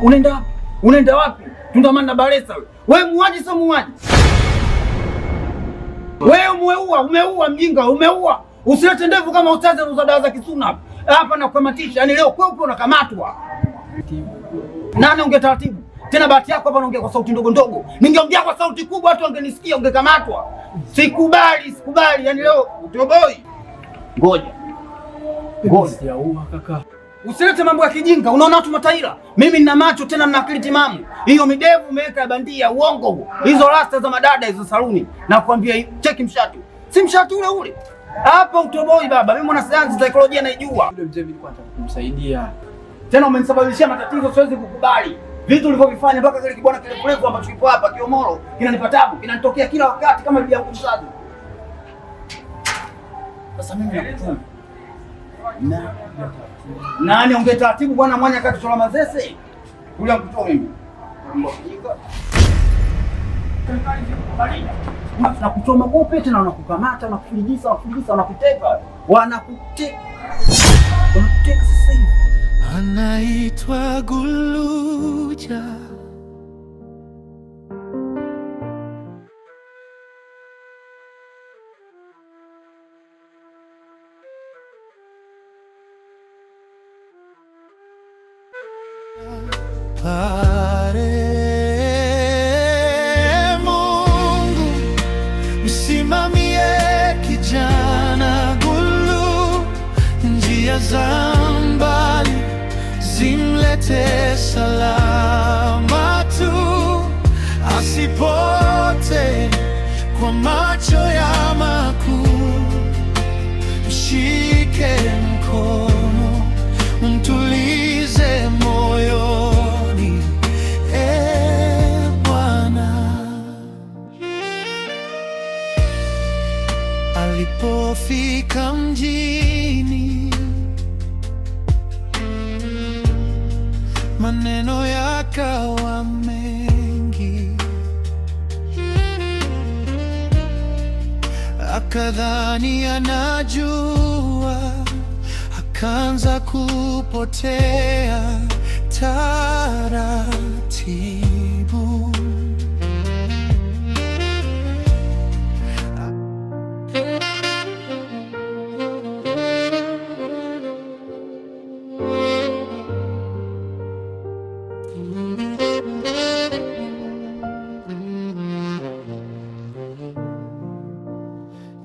Unaenda wapi? Tundamana na Balesa wewe. Wewe muuaji sio muuaji. Wewe umeua mjinga, umeua. Usilete ndevu kama ustazi anauza dawa za kisuna hapa. Hapa na kukamatisha. Yaani leo kweupe unakamatwa. Nani unge taratibu? Tena bahati yako hapa naongea kwa sauti ndogo ndogo. Ningeongea kwa sauti kubwa watu wangenisikia ungekamatwa. Sikubali. Yaani leo utoboi. Ngoja. Sijaua kaka. Usilete mambo ya kijinga. Unaona watu mataira. Mimi nina macho tena nina akili timamu. Hiyo midevu umeweka ya bandia, uongo huo. Hizo rasta za madada hizo saluni. Nakwambia cheki mshatu. Si mshatu ule. Hapa utoboi baba. Mimi mwana sayansi saikolojia naijua. Yule mzee nilikuwa nataka kumsaidia. Tena umenisababishia matatizo, siwezi kukubali. Vitu ulivyovifanya mpaka kile kibwana kile kulevu ambacho kipo hapa Kiomoro kinanipa tabu, kinanitokea kila wakati kama bibi yangu msabu. Sasa mimi nakutuma. Nani ongea taratibu bwana mwanya kati chola mazese? Ule akutoa mimi. Nakuchoma kope tena wanakukamata, wanakufilijisa, wanakuteka. Wanakuteka sasa hivi. Anaitwa Guluja. Pare Mungu msimamie kijana Gulu, njia za mbali zimlete salama tu, asipote kwa macho ya makuu. Mshike mkono, mtulize moyoni, Bwana. Alipofika mjini, maneno yakawa mengi, akadhani anajua, akaanza kupotea taratibu.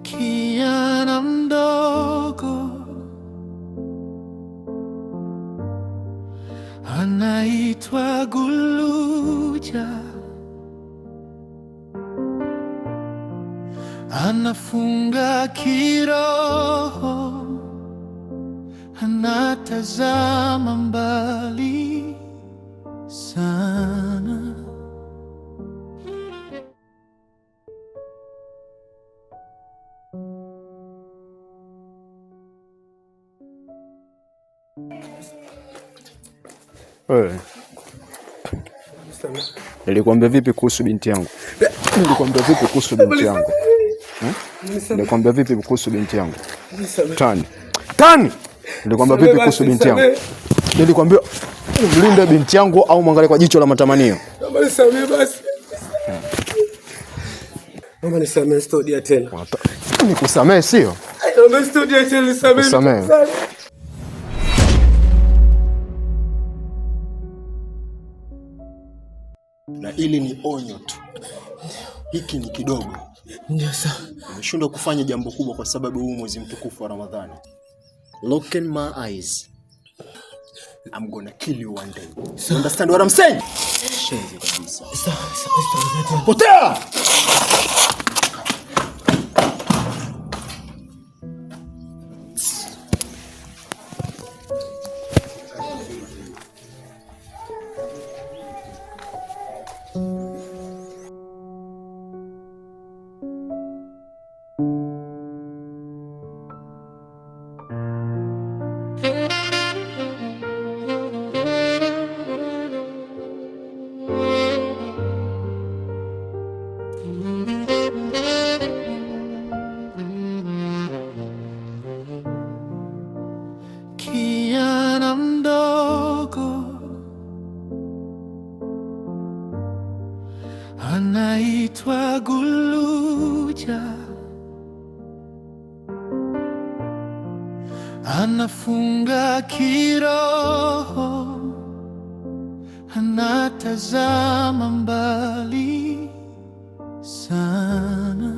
Kijana mdogo anaitwa Guluja, anafunga kiroho, anatazama mbali sana. Wewe. Nilikwambia vipi kuhusu binti yangu? Nilikwambia vipi kuhusu binti yangu? Nilikwambia vipi kuhusu binti yangu? Tani. Nilikwambia vipi kuhusu binti yangu? Nilikwambia umlinde binti yangu au mwangalie kwa jicho la matamanio. Mama nisamee basi. Mama nisamee, sitodia tena. Nikusamee sio? Mama sitodia tena, nisamee. Na hili ni onyo tu. Hiki ni kidogo. Ndio sawa. Umeshindwa kufanya jambo kubwa kwa sababu huu mwezi mtukufu wa Ramadhani. Look in my eyes. I'm gonna kill you one day. You understand what I'm saying? Shenzi kabisa. Sawa. Potea! anafunga kiroho, anatazama mbali sana.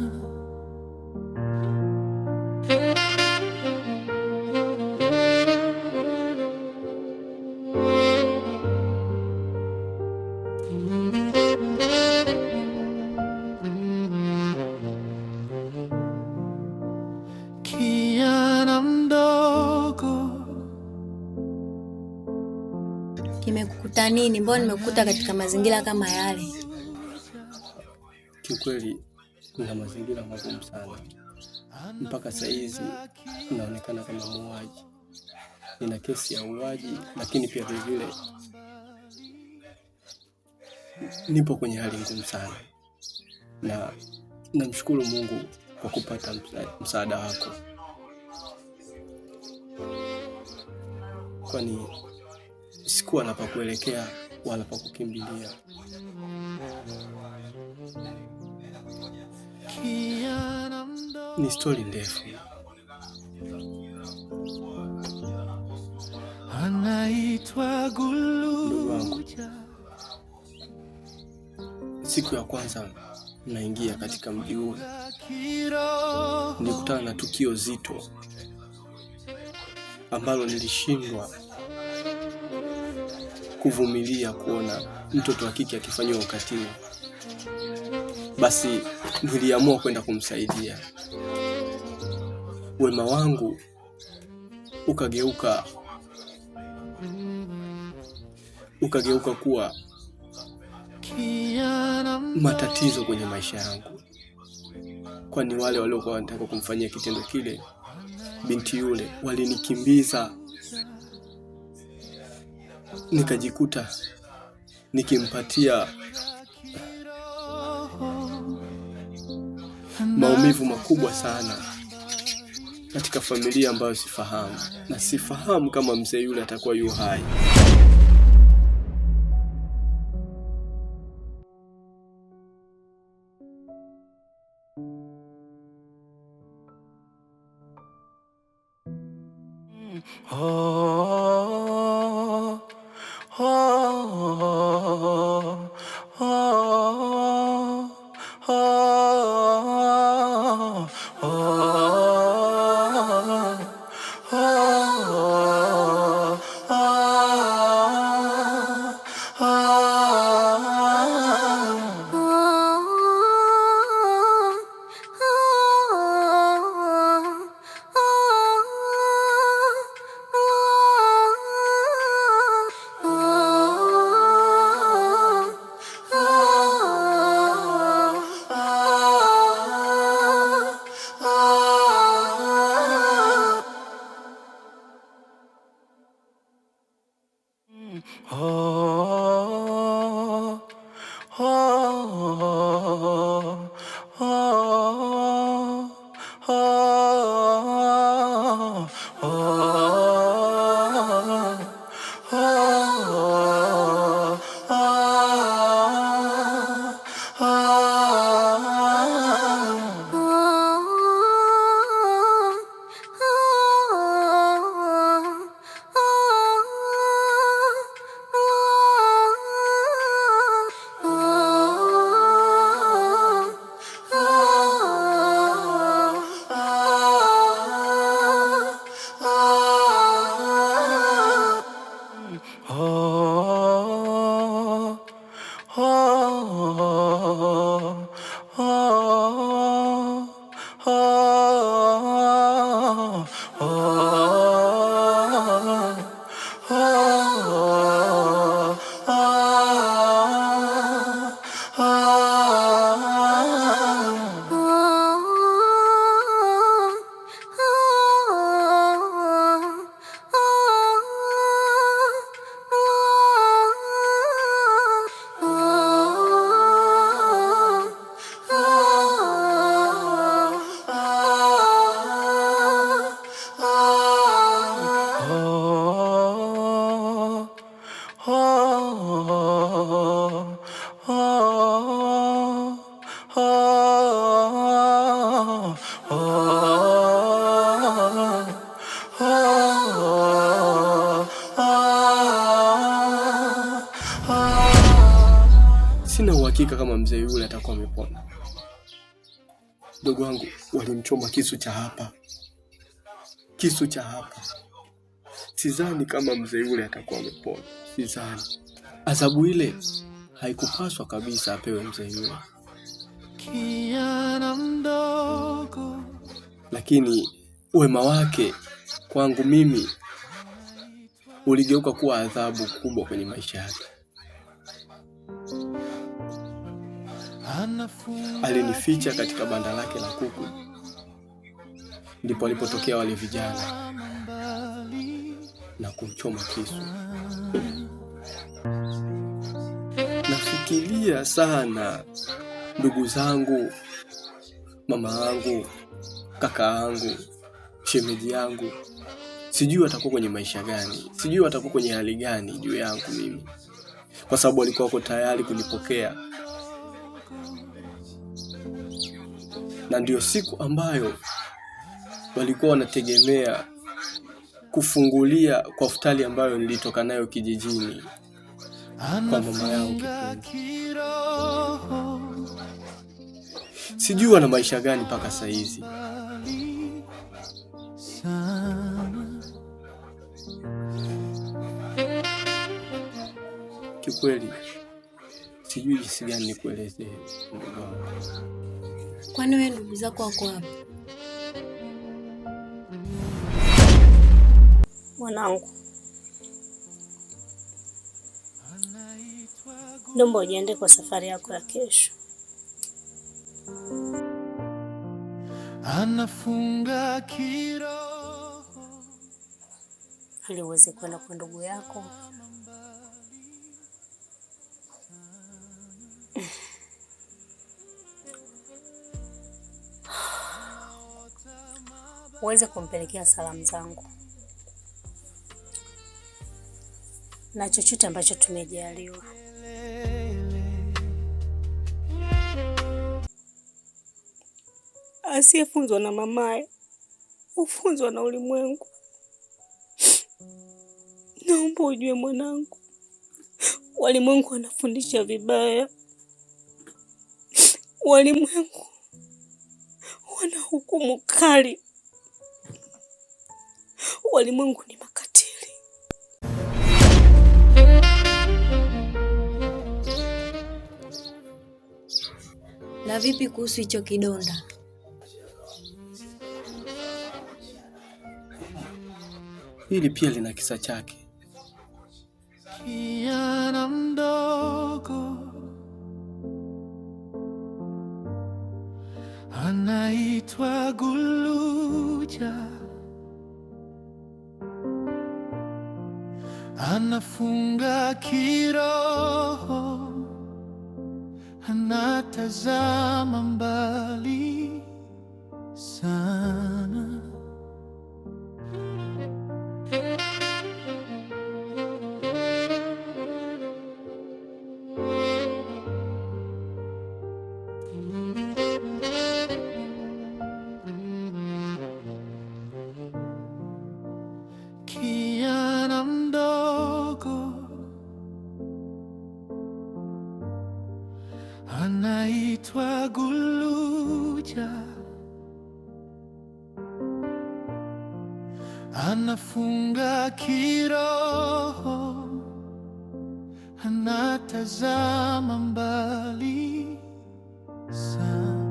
Kijana mdogo, kimekukuta nini? Mbona nimekukuta katika mazingira kama yale? Kiukweli na mazingira magumu sana. Mpaka saa hizi naonekana kama muuaji. Nina kesi ya uuaji, lakini pia vile nipo kwenye hali ngumu sana. Na namshukuru Mungu kwa kupata msaada wako. Kwani sikuwa na pa kuelekea wala pa kukimbilia. Ni stori ndefu. anaitwa Guluja. Siku ya kwanza naingia katika mji huu, nilikutana na tukio zito ambalo nilishindwa kuvumilia kuona mtoto wa kike akifanywa ukatili. Basi niliamua kwenda kumsaidia. Wema wangu ukageuka kuwa matatizo kwenye maisha yangu, kwani wale waliokuwa wanataka kumfanyia kitendo kile binti yule walinikimbiza. Nikajikuta nikimpatia maumivu makubwa sana katika familia ambayo sifahamu, na sifahamu kama mzee yule atakuwa yu hai. uhakika kama mzee yule atakuwa amepona. Ndugu wangu, walimchoma kisu cha hapa. Kisu cha hapa. Sidhani kama mzee yule atakuwa amepona. Sidhani. Adhabu ile haikupaswa kabisa apewe mzee yule. kijana mdogo, Lakini wema wake kwangu mimi uligeuka kuwa adhabu kubwa kwenye maisha yake. Alinificha katika banda lake la kuku. Ndipo alipotokea wale vijana na kumchoma kisu. Nafikiria sana ndugu zangu, mama yangu, kaka yangu, shemeji yangu. Sijui watakuwa kwenye maisha gani, sijui watakuwa kwenye hali gani juu yangu mimi, kwa sababu walikuwa wako tayari kunipokea. Na ndio siku ambayo walikuwa wanategemea kufungulia kwa futari ambayo nilitoka nayo kijijini kwa mama yao kipenzi. Sijui wana maisha gani mpaka saa hizi. Kikweli sijui jinsi gani nikuelezee ndugu wangu. Kwani wewe ndugu zako wako wapi? Mwanangu, naomba ujiandae kwa safari yako ya kesho. anafunga kiroho ili uweze kwenda kwa ndugu yako. Uweze kumpelekea salamu zangu na chochote ambacho tumejaliwa. Asiyefunzwa na mamaye ufunzwa na ulimwengu. Naomba ujue mwanangu, walimwengu wanafundisha vibaya. Walimwengu wana hukumu kali. Walimwengu ni makatili. Na vipi kuhusu hicho kidonda? Hili pia lina kisa chake. kijana mdogo anaitwa Guluja, anafunga kiroho, anatazama mbali sana. Kijana mdogo anaitwa Guluja, anafunga kiroho, anatazama mbali sana.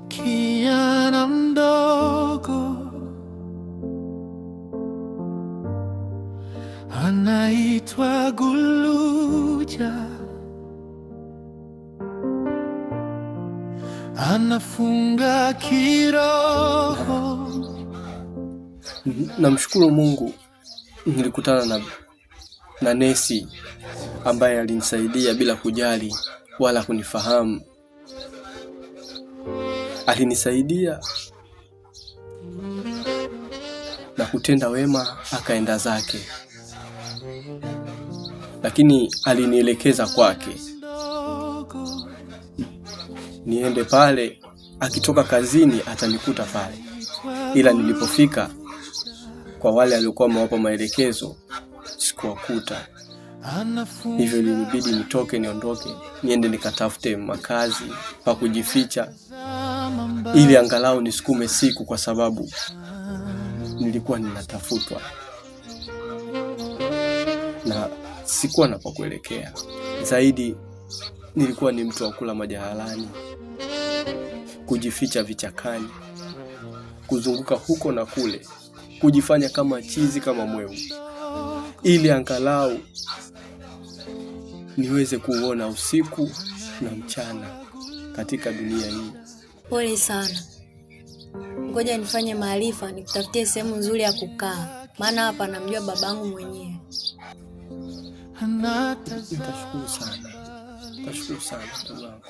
Kijana mdogo anaitwa Guluja, anafunga kiroho. Namshukuru Mungu nilikutana na nesi ambaye alinisaidia bila kujali wala kunifahamu. Alinisaidia na kutenda wema akaenda zake, lakini alinielekeza kwake. niende pale, akitoka kazini atanikuta pale. Ila nilipofika kwa wale aliokuwa amewapa maelekezo sikuwakuta. Hivyo ilinibidi nitoke, niondoke, niende nikatafute makazi pa kujificha ili angalau nisukume siku, kwa sababu nilikuwa ninatafutwa na sikuwa na pa kuelekea. Zaidi nilikuwa ni mtu wa kula majahalani, kujificha vichakani, kuzunguka huko na kule, kujifanya kama chizi, kama mwehu, ili angalau niweze kuona usiku na mchana katika dunia hii. Pole sana. Ngoja nifanye maarifa, nikutafutie sehemu nzuri ya kukaa, maana hapa namjua babangu mwenyewe. Nitashukuru sana. Nitashukuru sana ndugu wangu.